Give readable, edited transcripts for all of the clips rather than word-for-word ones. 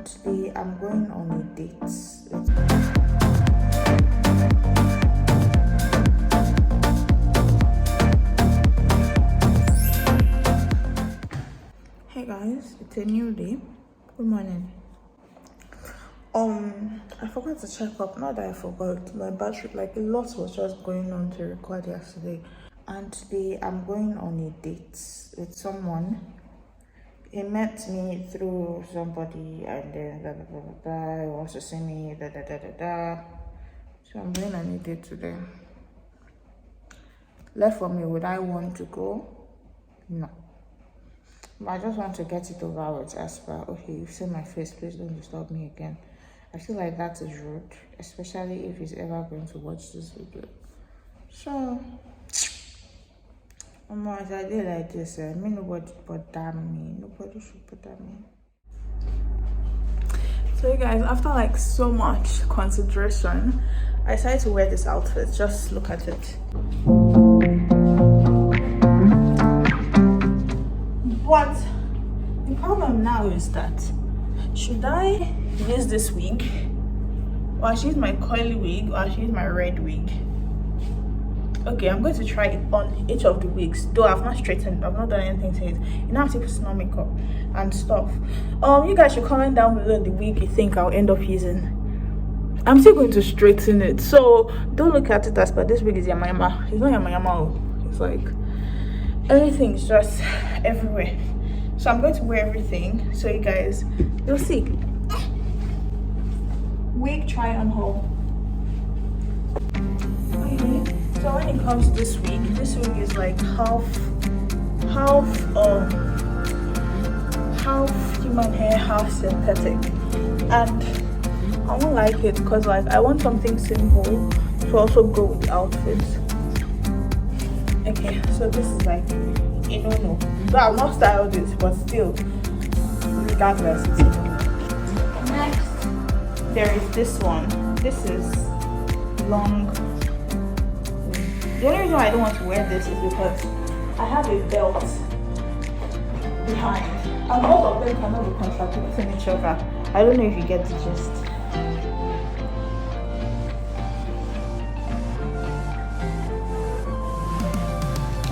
and today I'm going on a date. Hey guys, it's a new day. Good morning. I forgot to check up. Not that I forgot, my battery, like a lot was just going on to record yesterday. And today I'm going on a date with someone. He met me through somebody and then blah blah blah blah blah. He wants to see me, da da da da da. So I'm going on a date today. Left for me, would I want to go? No. But I just want to get it over with as well. Okay, you've seen my face, please don't disturb me again. I feel like that is rude, especially if he's ever going to watch this video. So, as I did like this, me nobody bother me. Nobody should bother me. So you guys, after like so much consideration, I decided to wear this outfit. Just look at it. But the problem now is that, should I use this wig, or I should use my curly wig, or I should use my red wig? Okay, I'm going to try it on each of the wigs, though I've not straightened, I've not done anything to it. You know, I have to put on makeup and stuff. You guys should comment down below the wig you think I'll end up using. I'm still going to straighten it, so don't look at it as per this wig is yamayama. It's not yamayama. It's like everything's just everywhere. So I'm going to wear everything, so you guys, you'll see. Wig try on haul. Okay. So when it comes to this wig is like half human hair, half synthetic, and I don't like it because like I want something simple to also go with the outfit. Okay, so this is like a no. So I've not styled it, but still, regardless, it's a no. Next, there is this one. This is long. The only reason why I don't want to wear this is because I have a belt behind, and both of them cannot be contradicting each other. I don't know if you get the gist.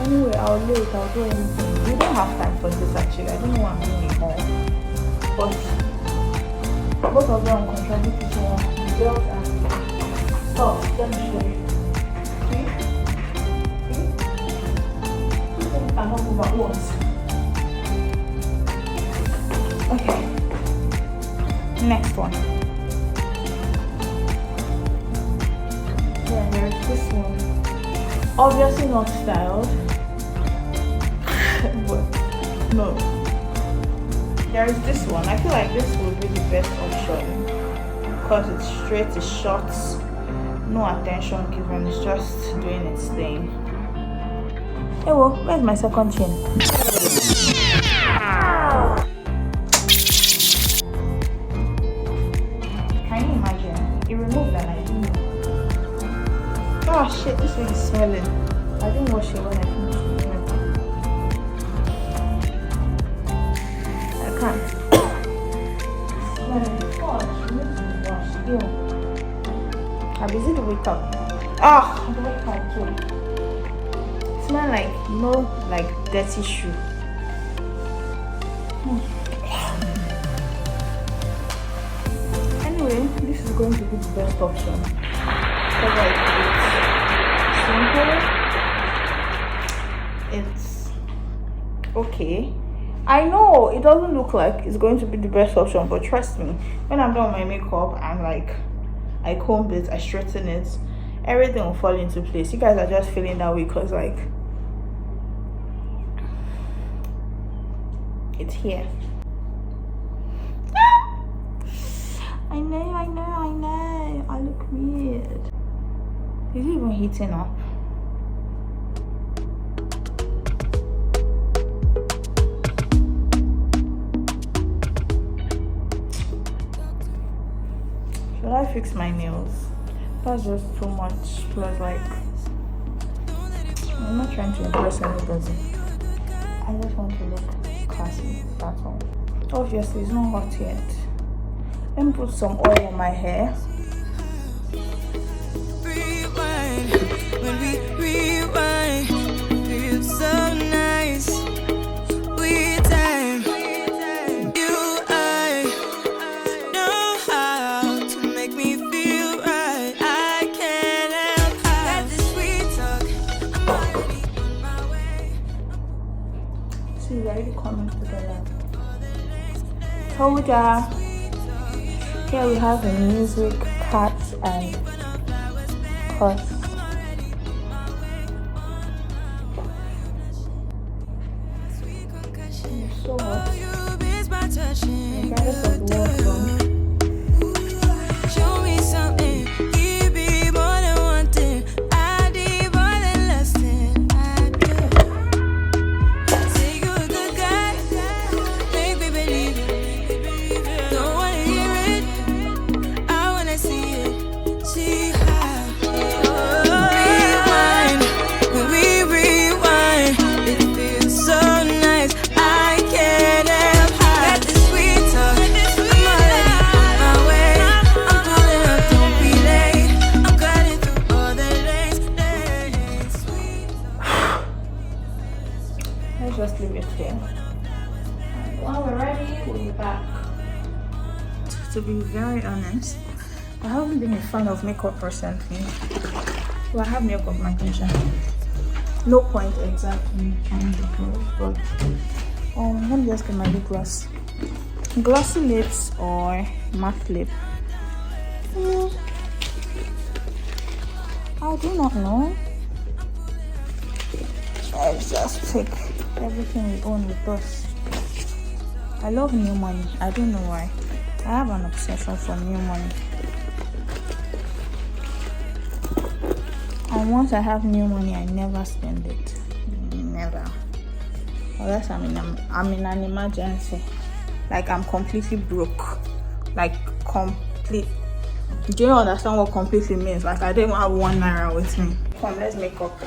Anyway, I'll do anything. We don't have time for this actually. I don't know what I'm doing more. But both of them contradict each other. Belt and stuff. Let me show you. See? Cannot move at once. Okay. Next one. Yeah, there's this one. Obviously not styled. But no. There is this one. I feel like this will be the best option because it's straight, it's short, no attention given, it's just doing its thing. Hey, well, where's my second chin? Can you imagine? It removed and I didn't know. Oh shit, this wig is smelling. I didn't wash it when I finished it. I can't. It's smelling. Oh, it needs to be washed. Ew. I'm busy the wake up. Ah, the wake up too. Smell like like dirty shoe. Anyway, this is going to be the best option because like it's simple, it's okay. I know it doesn't look like it's going to be the best option, but trust me, when I'm done with my makeup and like I comb it, I straighten it, everything will fall into place. You guys are just feeling that way because like it's here. I know. I look weird. Is it even heating up? Should I fix my nails? That's just too much. Plus, like, I'm not trying to impress anybody. I just want to look classy, that's all. Obviously, it's not hot yet. Let me put some oil on my hair. Rewind, when we rewind, feels so nice. We time, you I know how to make me feel right. I can't help how this sweet talk. I'm already on my way. See, it's already coming together. Told ya. Here we have the music, cats, and horse. It's so hot. Regardless of the world from. Show me something, give me more than one thing. I need more than less than I do. Say you're a good guy, make me believe it. Don't wanna hear it, I wanna see it. See how. Rewind, when we rewind, it feels so nice. I can't help how that this sweet talk. I'm already on my way. I'm pulling up, don't be late. I'm cutting through all the lanes. Sweet. Let's just leave it here. And when we're ready, we'll be back. To be very honest, I haven't been a fan of makeup recently. Well, I have makeup maquillage. No point exactly trying to go, but let me just get my lip gloss. Glossy lips or matte lip? I do not know. Let's just take everything we own with us. I love new money. I don't know why. I have an obsession for new money. And once I have new money, I never spend it. Never. Unless I'm in an emergency. Like I'm completely broke. Like complete. Do you understand what completely means? Like I don't even have 1 naira with me. Come, let's make up.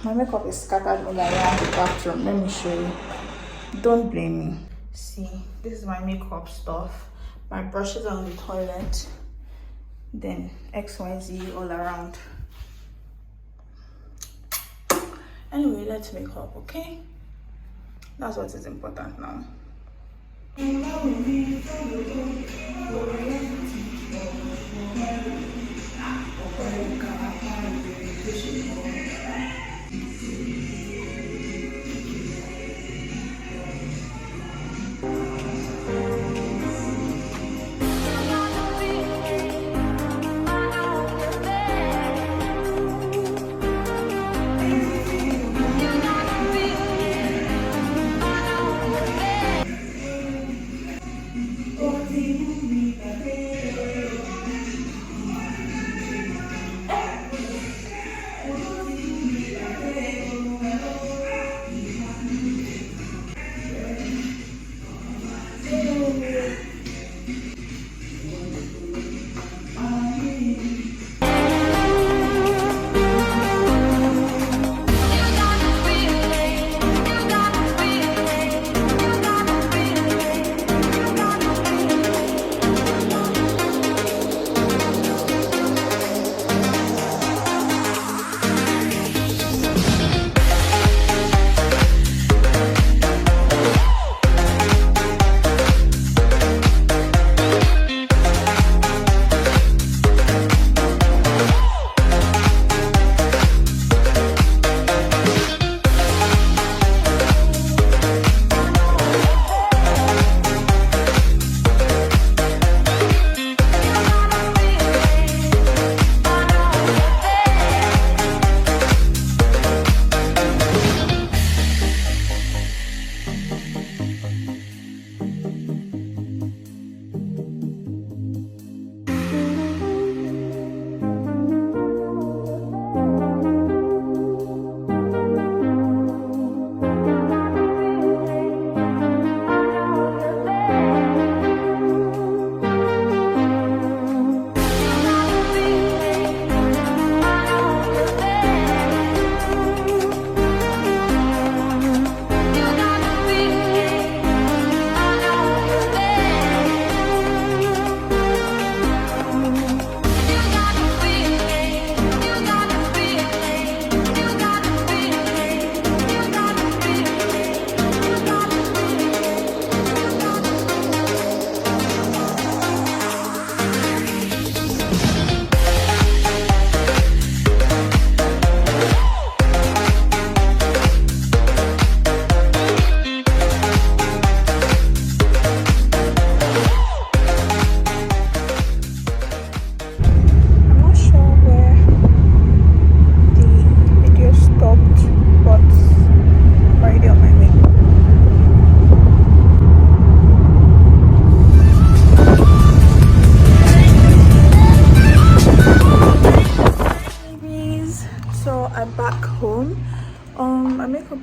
My makeup is scattered all around the bathroom. Let me show you. Don't blame me. See, this is my makeup stuff. My brushes are on the toilet. Then XYZ all around. Anyway, let's make up, okay? That's what is important now.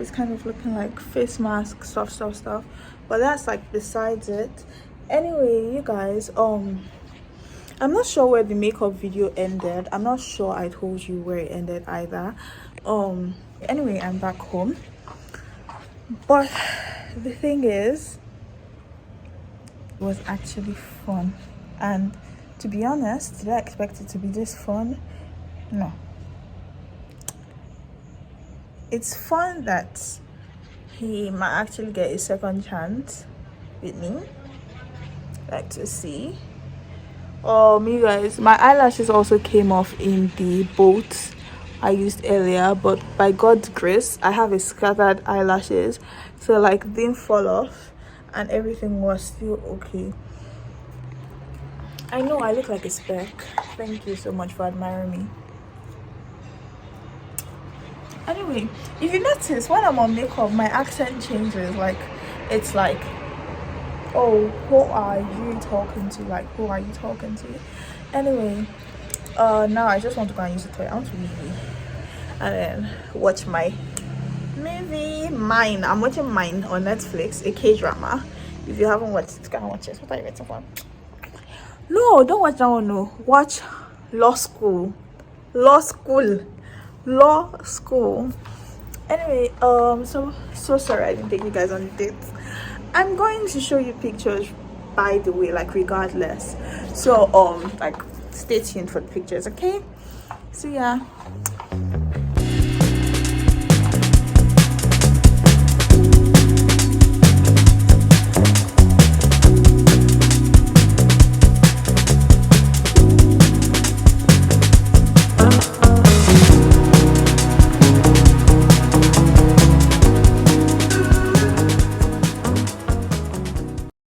is kind of looking like face mask stuff, but that's like besides it. Anyway, you guys, I'm not sure where the makeup video ended. I'm not sure I told you where it ended either. Anyway, I'm back home, but the thing is, it was actually fun. And to be honest, did I expect it to be this fun? No. It's fun that he might actually get a second chance with me. Like to see. You guys, my eyelashes also came off in the boat I used earlier, but by God's grace, I have a scattered eyelashes, so like didn't fall off and everything was still okay. I know I look like a speck. Thank you so much for admiring me. Anyway, if you notice, when I'm on makeup, my accent changes. Like, it's like, oh, who are you talking to? Like, who are you talking to? Anyway, now I just want to go and use the toilet. I want to wee and then watch my movie. I'm watching Mine on Netflix, a K-drama. If you haven't watched it, go and watch it. What are you waiting for? No, don't watch that one. No, watch Law School. Anyway, so sorry I didn't take you guys on dates. I'm going to show you pictures, by the way, like regardless. So like stay tuned for the pictures, okay? So yeah,